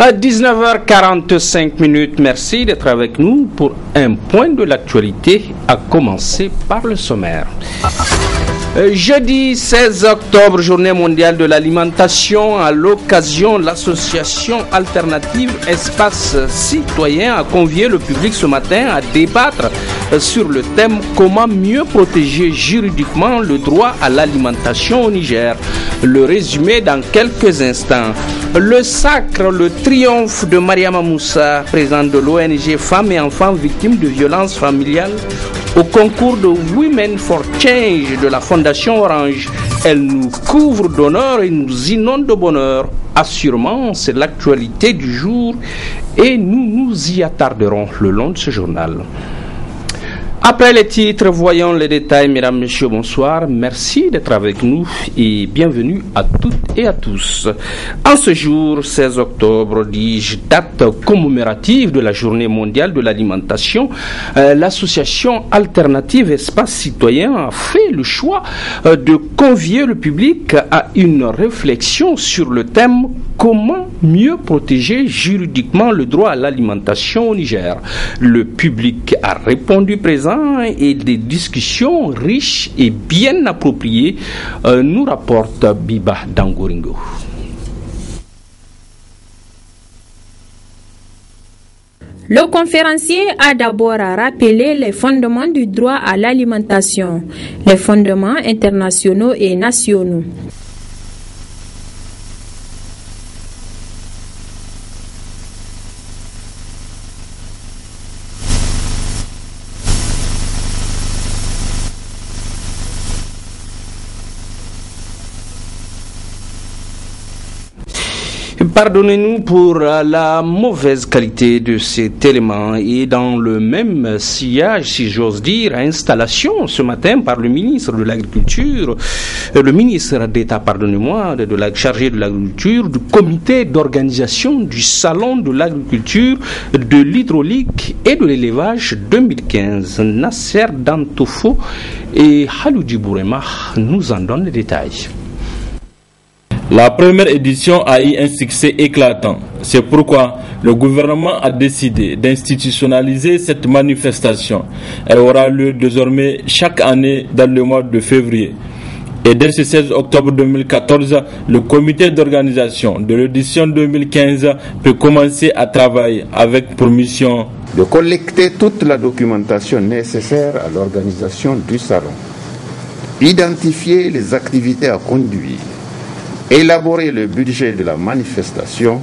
À 19h45, merci d'être avec nous pour un point de l'actualité, à commencer par le sommaire. Jeudi 16 octobre, journée mondiale de l'alimentation. À l'occasion, l'association alternative Espace Citoyen a convié le public ce matin à débattre sur le thème « Comment mieux protéger juridiquement le droit à l'alimentation au Niger ». Le résumé dans quelques instants. Le sacre, le triomphe de Mariama Moussa, présidente de l'ONG Femmes et Enfants Victimes de Violences Familiales, au concours de Women for Change de la Fondation Orange. Elle nous couvre d'honneur et nous inonde de bonheur. Assurément, c'est l'actualité du jour et nous nous y attarderons le long de ce journal. Après les titres, voyons les détails. Mesdames, Messieurs, bonsoir. Merci d'être avec nous et bienvenue à toutes et à tous. En ce jour, 16 octobre, date commémorative de la Journée mondiale de l'alimentation, l'association alternative Espace Citoyen a fait le choix de convier le public à une réflexion sur le thème « Comment mieux protéger juridiquement le droit à l'alimentation au Niger ?» Le public a répondu présent et des discussions riches et bien appropriées, nous rapporte Biba Dangoringo. Le conférencier a d'abord rappelé les fondements du droit à l'alimentation, les fondements internationaux et nationaux. Pardonnez-nous pour la mauvaise qualité de cet élément et dans le même sillage, si j'ose dire, installation ce matin par le ministre de l'Agriculture, le ministre d'État, chargé de l'Agriculture, du comité d'organisation du Salon de l'Agriculture, de l'hydraulique et de l'élevage 2015. Nasser Dantoufo et Haloudi Bourema nous en donnent les détails. La première édition a eu un succès éclatant. C'est pourquoi le gouvernement a décidé d'institutionnaliser cette manifestation. Elle aura lieu désormais chaque année dans le mois de février. Et dès ce 16 octobre 2014, le comité d'organisation de l'édition 2015 peut commencer à travailler avec pour mission de collecter toute la documentation nécessaire à l'organisation du salon, identifier les activités à conduire, élaborer le budget de la manifestation,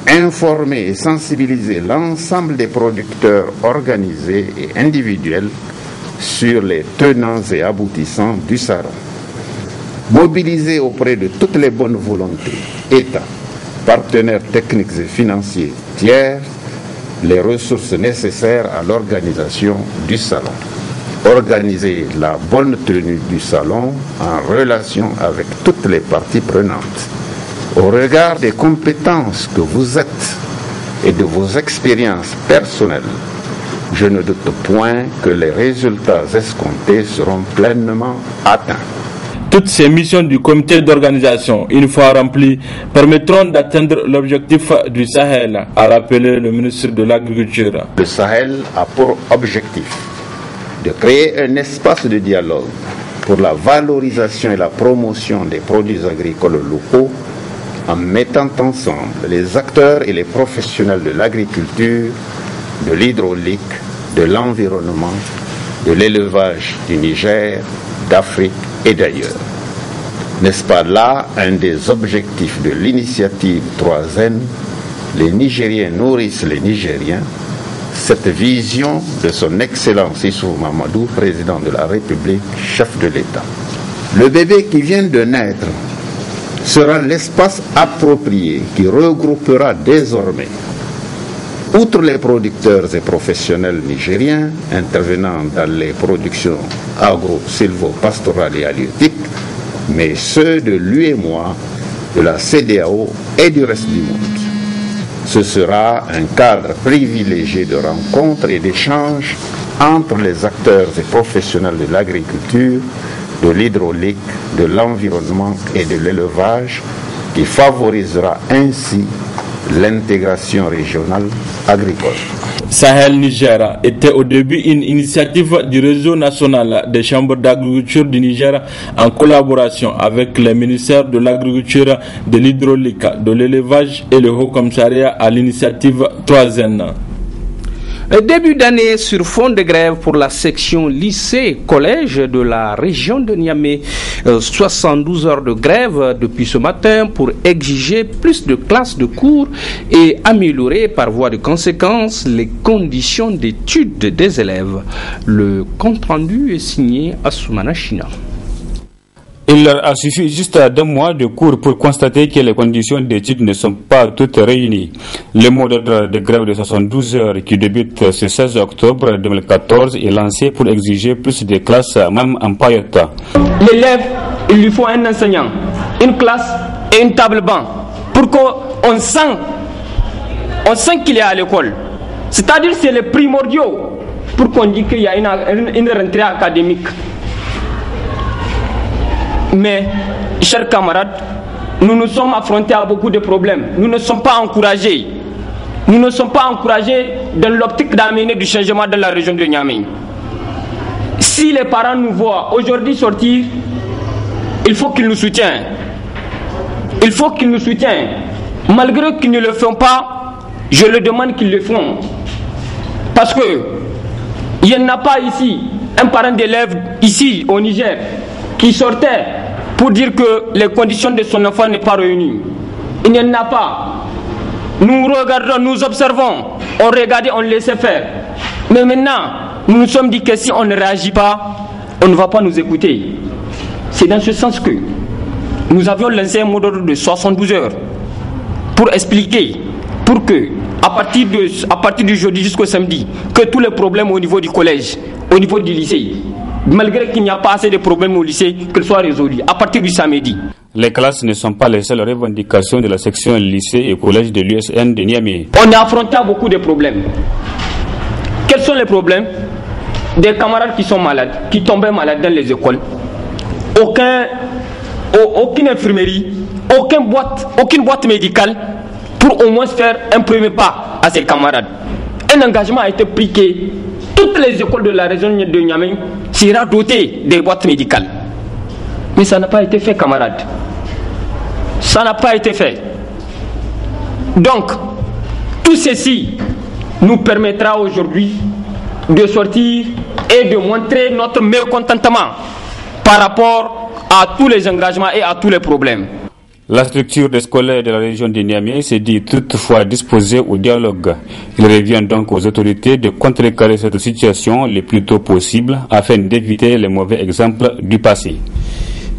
informer et sensibiliser l'ensemble des producteurs organisés et individuels sur les tenants et aboutissants du salon, mobiliser auprès de toutes les bonnes volontés, État, partenaires techniques et financiers tiers, les ressources nécessaires à l'organisation du salon. Organiser la bonne tenue du salon en relation avec toutes les parties prenantes. Au regard des compétences que vous êtes et de vos expériences personnelles, je ne doute point que les résultats escomptés seront pleinement atteints. Toutes ces missions du comité d'organisation, une fois remplies, permettront d'atteindre l'objectif du Sahel, a rappelé le ministre de l'Agriculture. Le Sahel a pour objectif de créer un espace de dialogue pour la valorisation et la promotion des produits agricoles locaux en mettant ensemble les acteurs et les professionnels de l'agriculture, de l'hydraulique, de l'environnement, de l'élevage du Niger, d'Afrique et d'ailleurs. N'est-ce pas là un des objectifs de l'initiative 3N, les Nigériens nourrissent les Nigériens, cette vision de son Excellence Issoufou Mahamadou, président de la République, chef de l'État. Le bébé qui vient de naître sera l'espace approprié qui regroupera désormais, outre les producteurs et professionnels nigériens intervenant dans les productions agro-silvo-pastorales et halieutiques, mais ceux de l'UEMOA, de la CEDEAO et du reste du monde. Ce sera un cadre privilégié de rencontres et d'échanges entre les acteurs et professionnels de l'agriculture, de l'hydraulique, de l'environnement et de l'élevage qui favorisera ainsi l'intégration régionale agricole. Sahel Niger était au début une initiative du réseau national des chambres d'agriculture du Niger en collaboration avec les ministères de l'agriculture, de l'hydraulique, de l'élevage et le Haut Commissariat à l'initiative 3N. Début d'année sur fond de grève pour la section lycée-collège de la région de Niamey. 72 heures de grève depuis ce matin pour exiger plus de classes de cours et améliorer par voie de conséquence les conditions d'études des élèves. Le compte-rendu est signé Assoumana China. Il leur a suffi juste 2 mois de cours pour constater que les conditions d'études ne sont pas toutes réunies. Le mot d'ordre de grève de 72 heures qui débute ce 16 octobre 2014 est lancé pour exiger plus de classes, même en paillettes. L'élève, il lui faut un enseignant, une classe et une table banc pour qu'on sent qu'il est à l'école. C'est-à-dire que c'est le primordial pour qu'on dise qu'il y a une rentrée académique. Mais, chers camarades, nous nous sommes affrontés à beaucoup de problèmes. Nous ne sommes pas encouragés. Nous ne sommes pas encouragés dans l'optique d'amener du changement dans la région de Niamey. Si les parents nous voient aujourd'hui sortir, il faut qu'ils nous soutiennent. Il faut qu'ils nous soutiennent. Malgré qu'ils ne le font pas, je leur demande qu'ils le font. Parce que il n'y en a pas ici un parent d'élève ici au Niger qui sortait pour dire que les conditions de son enfant n'est pas réunies. Il n'y en a pas. Nous regardons, nous observons, on regarde, on laissait faire. Mais maintenant, nous nous sommes dit que si on ne réagit pas, on ne va pas nous écouter. C'est dans ce sens que nous avions lancé un mot d'ordre de 72 heures pour expliquer, pour que, à partir du jeudi jusqu'au samedi, que tous les problèmes au niveau du collège, au niveau du lycée, malgré qu'il n'y a pas assez de problèmes au lycée, qu'ils soient résolus à partir du samedi. Les classes ne sont pas les seules revendications de la section lycée et collège de l'USN de Niamey. On est affronté à beaucoup de problèmes. Quels sont les problèmes? Des camarades qui sont malades, qui tombaient malades dans les écoles. Aucune infirmerie, aucune boîte médicale pour au moins faire un premier pas à ces camarades. Un engagement a été pris que toutes les écoles de la région de Niamey sera dotée des boîtes médicales. Mais ça n'a pas été fait, camarades. Ça n'a pas été fait. Donc, tout ceci nous permettra aujourd'hui de sortir et de montrer notre mécontentement par rapport à tous les engagements et à tous les problèmes. La structure des scolaires de la région de Niamey s'est dit toutefois disposée au dialogue. Il revient donc aux autorités de contrecarrer cette situation le plus tôt possible afin d'éviter les mauvais exemples du passé.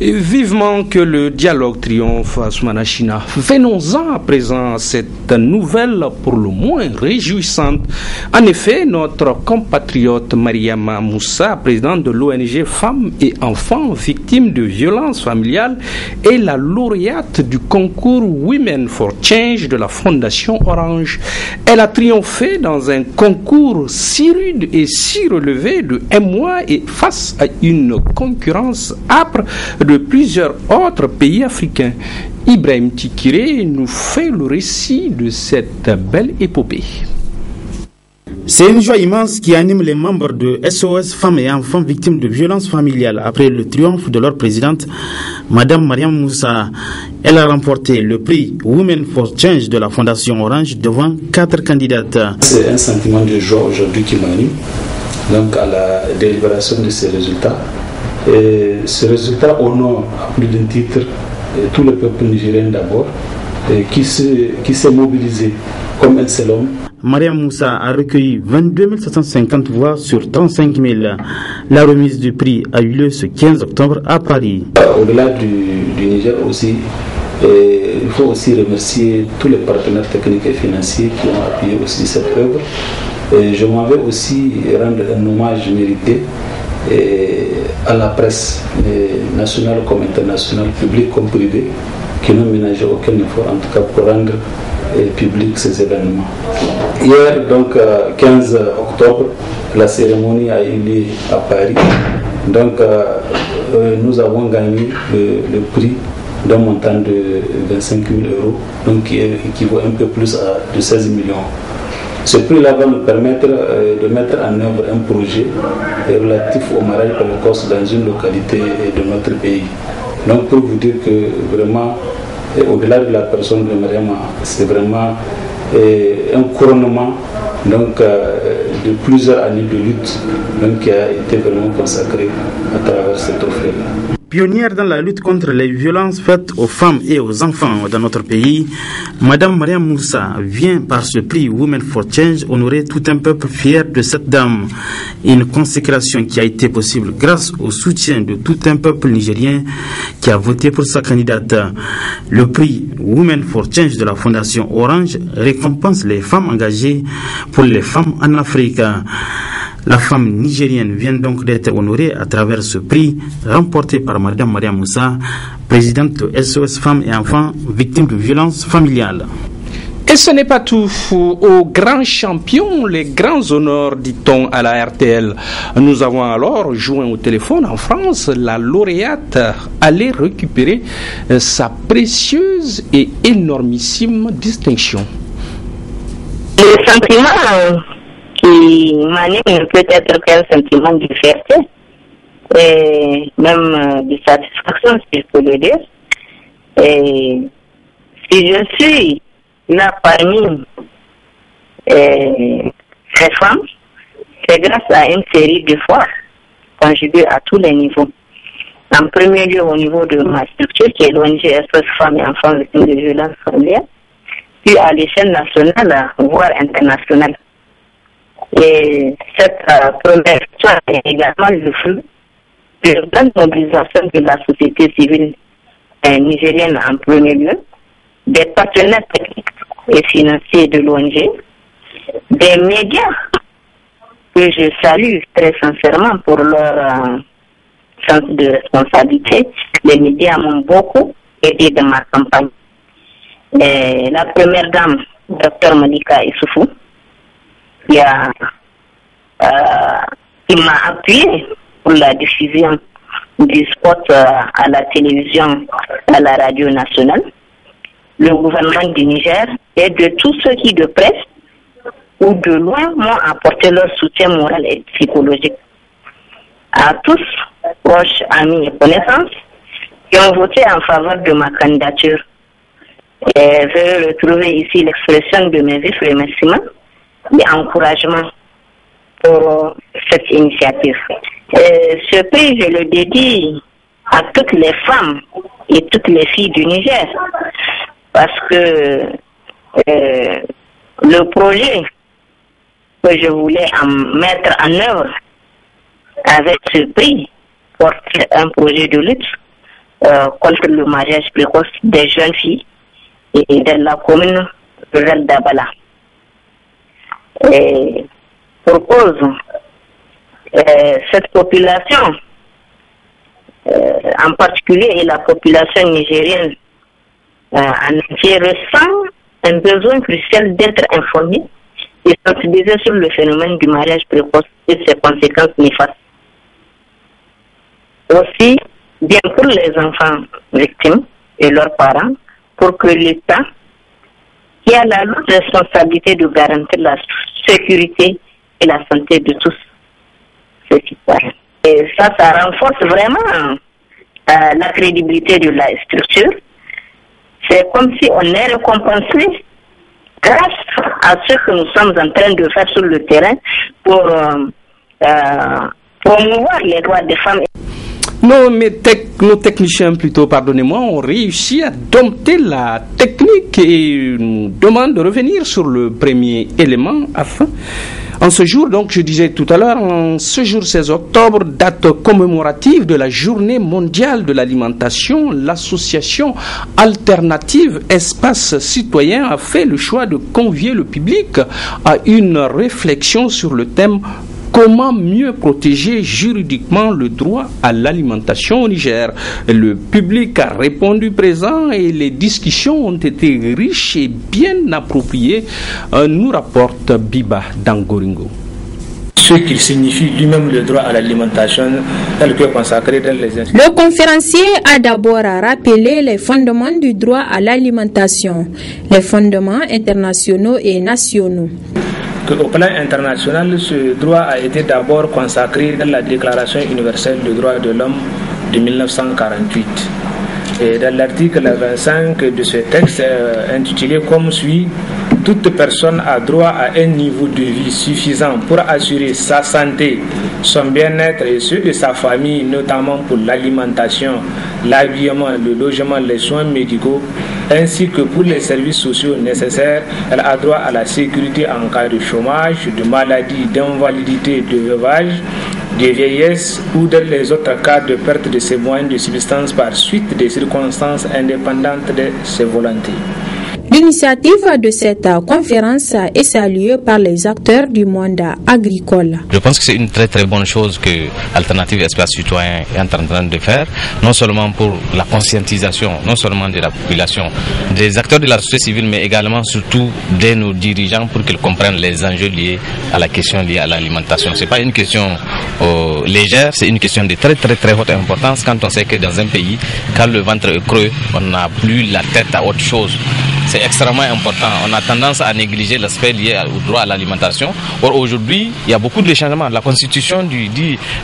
Et vivement que le dialogue triomphe à Assoumana China. Venons-en à présent à cette nouvelle pour le moins réjouissante. En effet, notre compatriote Mariama Moussa, présidente de l'ONG Femmes et Enfants victimes de violences familiales, est la lauréate du concours Women for Change de la Fondation Orange. Elle a triomphé dans un concours si rude et si relevé de un mois et face à une concurrence âpre de plusieurs autres pays africains. Ibrahim Tikiré nous fait le récit de cette belle épopée. C'est une joie immense qui anime les membres de SOS Femmes et Enfants victimes de violences familiales après le triomphe de leur présidente, Madame Mariam Moussa. Elle a remporté le prix Women for Change de la Fondation Orange devant 4 candidates. C'est un sentiment de joie aujourd'hui qui m'anime, donc à la délibération de ces résultats. Et ce résultat honore à plus d'un titre tout le peuple nigérien d'abord, qui s'est mobilisé comme un seul homme. Mariam Moussa a recueilli 22 750 voix sur 35 000. La remise du prix a eu lieu ce 15 octobre à Paris. Au-delà du Niger aussi, il faut aussi remercier tous les partenaires techniques et financiers qui ont appuyé aussi cette œuvre. Et je m'en vais aussi rendre un hommage mérité à la presse nationale comme internationale, publique comme privée, qui n'ont ménagé aucun effort en tout cas pour rendre public ces événements. Hier, donc 15 octobre, la cérémonie a eu lieu à Paris. Donc nous avons gagné le prix d'un montant de 25 000 euros, donc qui équivaut un peu plus de 16 millions. Ce prix-là va nous permettre de mettre en œuvre un projet relatif au mariage précoce dans une localité de notre pays. Donc pour vous dire que vraiment, au-delà de la personne de Mariama, c'est vraiment un couronnement donc, de plusieurs années de lutte donc, qui a été vraiment consacré à travers cette offre-là. Pionnière dans la lutte contre les violences faites aux femmes et aux enfants dans notre pays, Madame Mariam Moussa vient par ce prix Women for Change honorer tout un peuple fier de cette dame. Une consécration qui a été possible grâce au soutien de tout un peuple nigérien qui a voté pour sa candidate. Le prix Women for Change de la Fondation Orange récompense les femmes engagées pour les femmes en Afrique. La femme nigérienne vient donc d'être honorée à travers ce prix remporté par Madame Mariam Moussa, présidente de SOS Femmes et Enfants victimes de violences familiales. Et ce n'est pas tout. Aux grands champions, les grands honneurs, dit-on à la RTL. Nous avons alors joint au téléphone en France la lauréate allait récupérer sa précieuse et énormissime distinction. Le sentiment qui m'anime peut-être qu'un sentiment de fierté et même de satisfaction, si je peux le dire. Et si je suis là parmi ces femmes, c'est grâce à une série de fois conjuguées à tous les niveaux. En premier lieu, au niveau de ma structure qui est l'ONG SOS Femmes et Enfants victimes de violences familiales, puis à l'échelle nationale, voire internationale. Et cette première histoire est également le fruit de la grande mobilisation de la société civile nigérienne en premier lieu, des partenaires techniques et financiers de l'ONG, des médias que je salue très sincèrement pour leur sens de responsabilité. Les médias m'ont beaucoup aidé dans ma campagne. Et la première dame, Dr Malika Issoufou, qui m'a appuyé pour la diffusion du spot à la télévision, à la radio nationale, le gouvernement du Niger et de tous ceux qui de près ou de loin m'ont apporté leur soutien moral et psychologique. À tous, proches, amis et connaissances, qui ont voté en faveur de ma candidature. Et je vais retrouver ici l'expression de mes vifs remerciements et encouragements pour cette initiative. Ce prix, je le dédie à toutes les femmes et toutes les filles du Niger, parce que le projet que je voulais mettre en œuvre avec ce prix porte un projet de lutte contre le mariage précoce des jeunes filles et de la commune rurale d'Abala. Et pour cause, cette population, en particulier et la population nigérienne en entier, ressent un besoin crucial d'être informée et sensibilisée sur le phénomène du mariage précoce et ses conséquences néfastes. Aussi, bien pour les enfants victimes et leurs parents, pour que l'État, qui a la lourde responsabilité de garantir la sécurité et la santé de tous ces citoyens. Et ça renforce vraiment la crédibilité de la structure. C'est comme si on est récompensé grâce à ce que nous sommes en train de faire sur le terrain pour promouvoir les droits des femmes. Nos techniciens, plutôt, pardonnez-moi, ont réussi à dompter la technique et nous demandent de revenir sur le premier élément afin. En ce jour, donc, je disais tout à l'heure, en ce jour 16 octobre, date commémorative de la Journée mondiale de l'alimentation, l'association alternative Espace Citoyen a fait le choix de convier le public à une réflexion sur le thème comment mieux protéger juridiquement le droit à l'alimentation au Niger. Le public a répondu présent et les discussions ont été riches et bien appropriées, nous rapporte Biba Dangoringo. ce qu'il signifie lui-même le droit à l'alimentation tel que consacré dans les institutions. Le conférencier a d'abord rappelé les fondements du droit à l'alimentation, les fondements internationaux et nationaux. Au plan international, ce droit a été d'abord consacré dans la Déclaration universelle des droits de l'homme de 1948. Et dans l'article 25 de ce texte intitulé comme suit: toute personne a droit à un niveau de vie suffisant pour assurer sa santé, son bien-être et ceux de sa famille, notamment pour l'alimentation, l'habillement, le logement, les soins médicaux, ainsi que pour les services sociaux nécessaires. Elle a droit à la sécurité en cas de chômage, de maladie, d'invalidité, de veuvage, de vieillesse ou dans les autres cas de perte de ses moyens de subsistance par suite des circonstances indépendantes de ses volontés. L'initiative de cette conférence est saluée par les acteurs du monde agricole. Je pense que c'est une très très bonne chose que Alternative Espace Citoyen est en train de faire, non seulement pour la conscientisation, non seulement de la population, des acteurs de la société civile, mais également surtout de nos dirigeants pour qu'ils comprennent les enjeux liés à la question liée à l'alimentation. Ce n'est pas une question légère, c'est une question de très très très haute importance quand on sait que dans un pays, quand le ventre est creux, on n'a plus la tête à autre chose. C'est extrêmement important. On a tendance à négliger l'aspect lié au droit à l'alimentation. Or aujourd'hui, il y a beaucoup de changements. La constitution du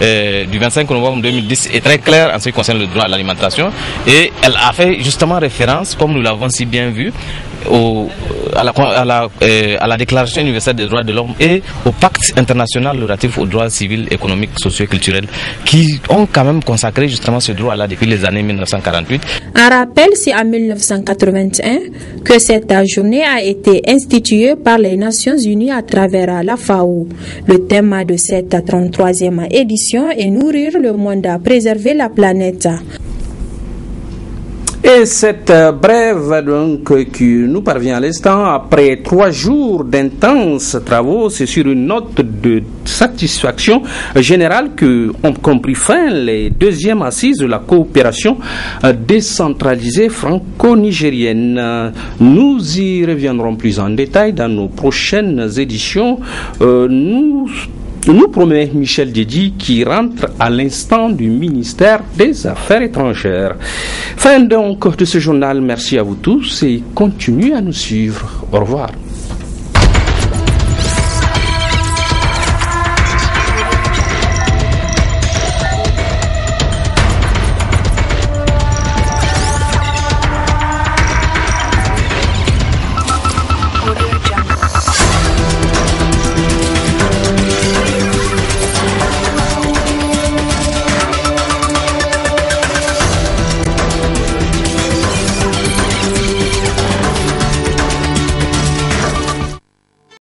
25 novembre 2010 est très claire en ce qui concerne le droit à l'alimentation. Et elle a fait justement référence, comme nous l'avons si bien vu, à la Déclaration universelle des droits de l'homme et au pacte international relatif aux droits civils, économiques, sociaux et culturels qui ont quand même consacré justement ce droit-là depuis les années 1948. Un rappel, c'est en 1981 que cette journée a été instituée par les Nations Unies à travers la FAO. Le thème de cette 33e édition est nourrir le monde, préserver la planète. Et cette brève donc qui nous parvient à l'instant après 3 jours d'intenses travaux, c'est sur une note de satisfaction générale que ont compris fin les 2e assises de la coopération décentralisée franco-nigérienne. Nous y reviendrons plus en détail dans nos prochaines éditions. Nous promet Michel Dédi qui rentre à l'instant du ministère des Affaires étrangères. Fin donc de ce journal, merci à vous tous et continuez à nous suivre. Au revoir.